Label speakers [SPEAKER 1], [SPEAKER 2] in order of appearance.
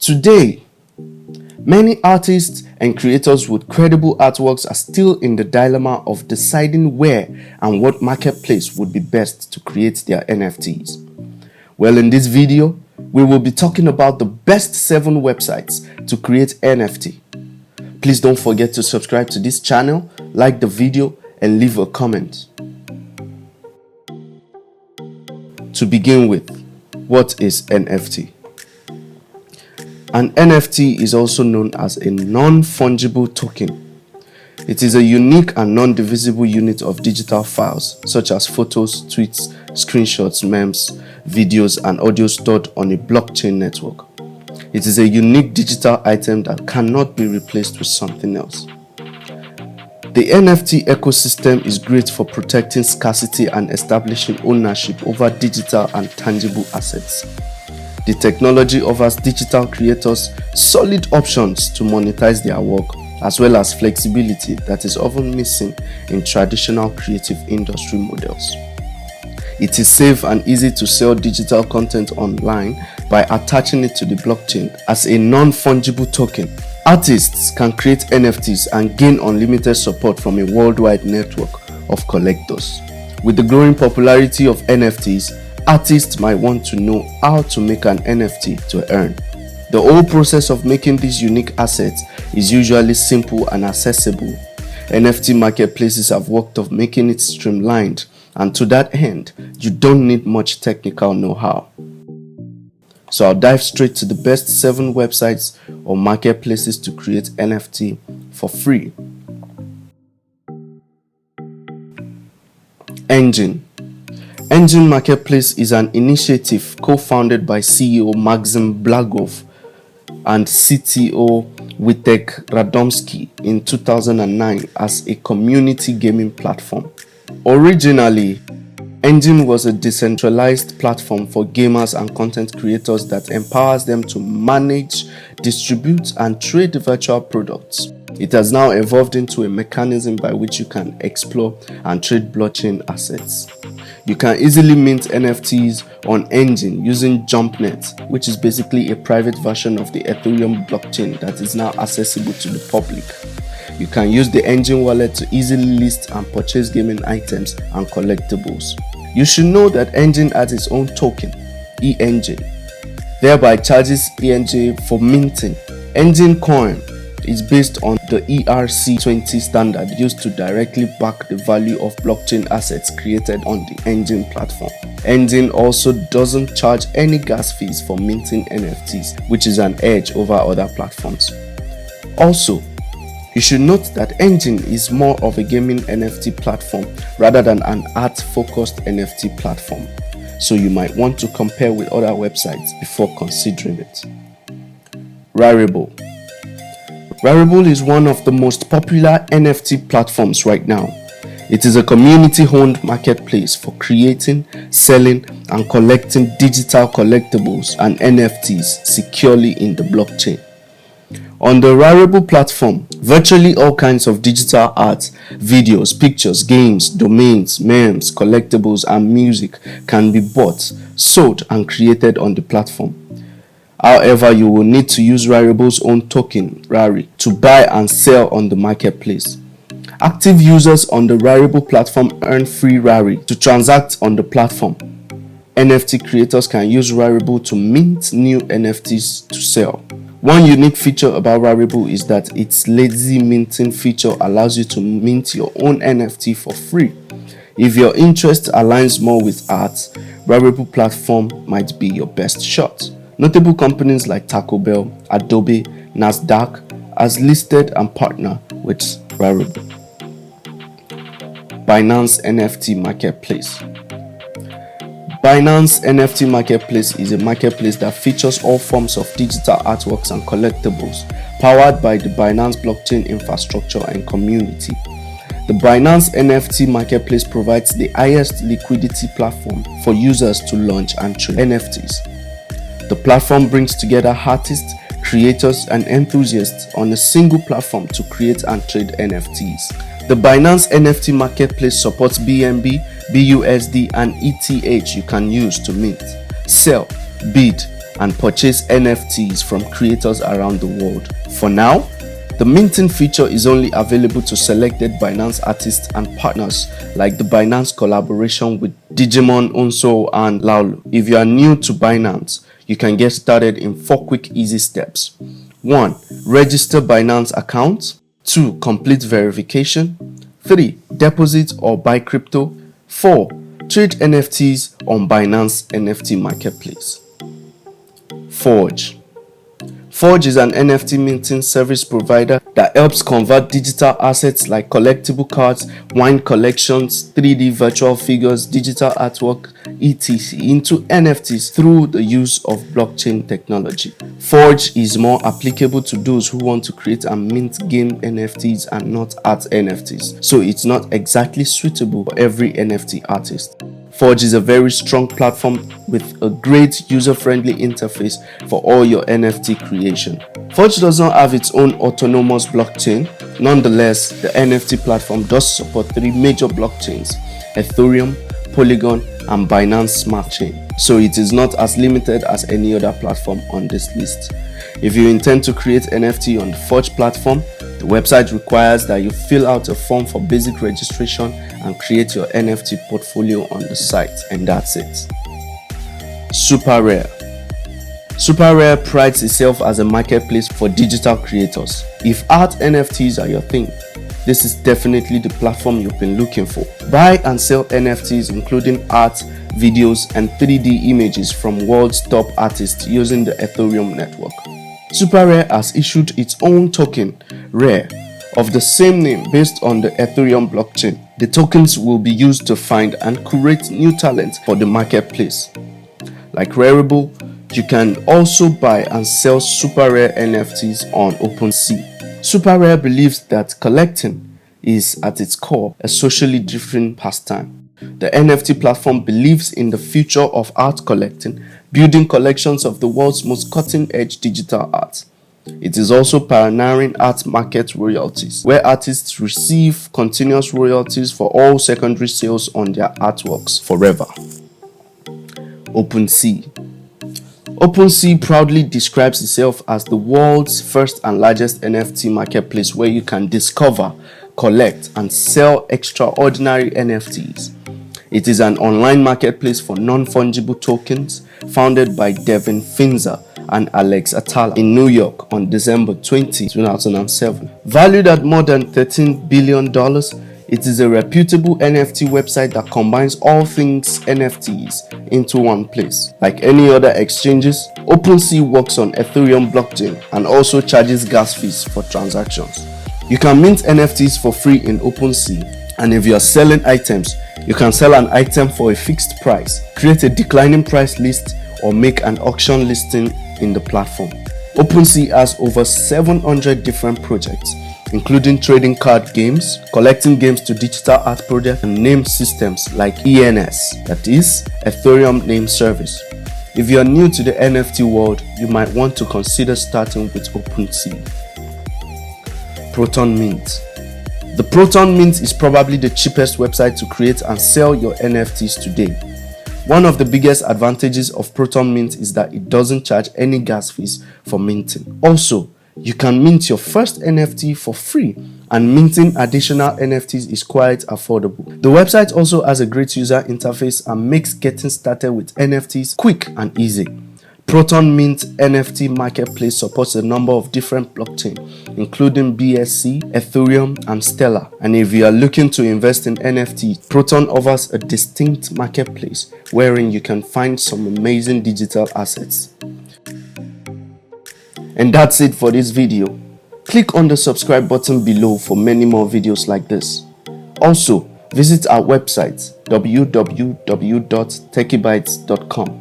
[SPEAKER 1] Today, many artists and creators with credible artworks are still in the dilemma of deciding where and what marketplace would be best to create their NFTs. Well, in this video, we will be talking about the best 7 websites to create NFT. Please don't forget to subscribe to this channel, like the video, and leave a comment. To begin with, what is NFT? An NFT is also known as a non-fungible token. It is a unique and non-divisible unit of digital files such as photos, tweets, screenshots, memes, videos, and audio stored on a blockchain network. It is a unique digital item that cannot be replaced with something else. The NFT ecosystem is great for protecting scarcity and establishing ownership over digital and tangible assets. The technology offers digital creators solid options to monetize their work, as well as flexibility that is often missing in traditional creative industry models. It is safe and easy to sell digital content online by attaching it to the blockchain as a non-fungible token. Artists can create NFTs and gain unlimited support from a worldwide network of collectors. With the growing popularity of NFTs, artists might want to know how to make an NFT to earn. The whole process of making these unique assets is usually simple and accessible. NFT marketplaces have worked on making it streamlined, and to that end, you don't need much technical know-how. So I'll dive straight to the best 7 websites or marketplaces to create NFT for free. Enjin. Enjin Marketplace is an initiative co-founded by CEO Maxim Blagov and CTO Wojtek Radomski in 2009 as a community gaming platform. Originally, Enjin was a decentralized platform for gamers and content creators that empowers them to manage, distribute, and trade virtual products. It has now evolved into a mechanism by which you can explore and trade blockchain assets. You can easily mint NFTs on Enjin using JumpNet, which is basically a private version of the Ethereum blockchain that is now accessible to the public. You can use the Enjin wallet to easily list and purchase gaming items and collectibles. You should know that Enjin has its own token, ENJ, thereby charges ENJ for minting. Enjin Coin is based on the ERC20 standard used to directly back the value of blockchain assets created on the Enjin platform. Enjin also doesn't charge any gas fees for minting NFTs, which is an edge over other platforms. Also, you should note that Enjin is more of a gaming NFT platform rather than an art-focused NFT platform, so you might want to compare with other websites before considering it. Rarible. Rarible is one of the most popular NFT platforms right now. It is a community-owned marketplace for creating, selling, and collecting digital collectibles and NFTs securely in the blockchain. On the Rarible platform, virtually all kinds of digital art, videos, pictures, games, domains, memes, collectibles, and music can be bought, sold, and created on the platform. However, you will need to use Rarible's own token, Rari, to buy and sell on the marketplace. Active users on the Rarible platform earn free Rari to transact on the platform. NFT creators can use Rarible to mint new NFTs to sell. One unique feature about Rarible is that its lazy minting feature allows you to mint your own NFT for free. If your interest aligns more with art, Rarible platform might be your best shot. Notable companies like Taco Bell, Adobe, Nasdaq has listed and partner with Rarible. Binance NFT Marketplace. Binance NFT Marketplace is a marketplace that features all forms of digital artworks and collectibles, powered by the Binance blockchain infrastructure and community. The Binance NFT Marketplace provides the highest liquidity platform for users to launch and trade NFTs. The platform brings together artists, creators, and enthusiasts on a single platform to create and trade NFTs. The Binance NFT Marketplace supports BNB, BUSD, and ETH you can use to mint, sell, bid, and purchase NFTs from creators around the world. For now, the minting feature is only available to selected Binance artists and partners, like the Binance collaboration with Digimon, Unso, and Laulu. If you are new to Binance, you can get started in 4 quick easy steps. 1. Register Binance account. 2. Complete verification. 3. Deposit or buy crypto. 4. Trade NFTs on Binance NFT Marketplace. Forge. Forge is an NFT minting service provider that helps convert digital assets like collectible cards, wine collections, 3D virtual figures, digital artwork, etc. into NFTs through the use of blockchain technology. Forge is more applicable to those who want to create and mint game NFTs and not art NFTs, so it's not exactly suitable for every NFT artist. Forge is a very strong platform with a great user-friendly interface for all your NFT creation. Forge does not have its own autonomous blockchain. Nonetheless, the NFT platform does support 3 major blockchains: Ethereum, Polygon, and Binance Smart Chain, so it is not as limited as any other platform on this list. If you intend to create NFT on the Forge platform, the website requires that you fill out a form for basic registration and create your NFT portfolio on the site, and that's it. SuperRare. SuperRare prides itself as a marketplace for digital creators. If art NFTs are your thing, this is definitely the platform you've been looking for. Buy and sell NFTs including art, videos, and 3D images from world's top artists using the Ethereum network. SuperRare has issued its own token, Rare, of the same name based on the Ethereum blockchain. The tokens will be used to find and curate new talent for the marketplace. Like Rarible, you can also buy and sell SuperRare NFTs on OpenSea. SuperRare believes that collecting is at its core a socially driven pastime. The NFT platform believes in the future of art collecting, building collections of the world's most cutting-edge digital art. It is also pioneering art market royalties, where artists receive continuous royalties for all secondary sales on their artworks forever. OpenSea. OpenSea proudly describes itself as the world's first and largest NFT marketplace where you can discover, collect, and sell extraordinary NFTs. It is an online marketplace for non-fungible tokens founded by Devin Finzer and Alex Atala in New York on December 20, 2007. Valued at more than $13 billion, it is a reputable NFT website that combines all things NFTs into one place. Like any other exchanges, OpenSea works on Ethereum blockchain and also charges gas fees for transactions. You can mint NFTs for free in OpenSea, and if you are selling items, you can sell an item for a fixed price, create a declining price list, or make an auction listing in the platform. OpenSea has over 700 different projects, including trading card games, collecting games to digital art projects, and name systems like ENS, that is, Ethereum Name Service. If you are new to the NFT world, you might want to consider starting with OpenSea. Proton Mint. The Proton Mint is probably the cheapest website to create and sell your NFTs today. One of the biggest advantages of Proton Mint is that it doesn't charge any gas fees for minting. Also, you can mint your first NFT for free, and minting additional NFTs is quite affordable. The website also has a great user interface and makes getting started with NFTs quick and easy. Proton Mint NFT Marketplace supports a number of different blockchains, including BSC, Ethereum, and Stellar. And if you are looking to invest in NFT, Proton offers a distinct marketplace wherein you can find some amazing digital assets. And that's it for this video. Click on the subscribe button below for many more videos like this. Also, visit our website www.techiebytes.com.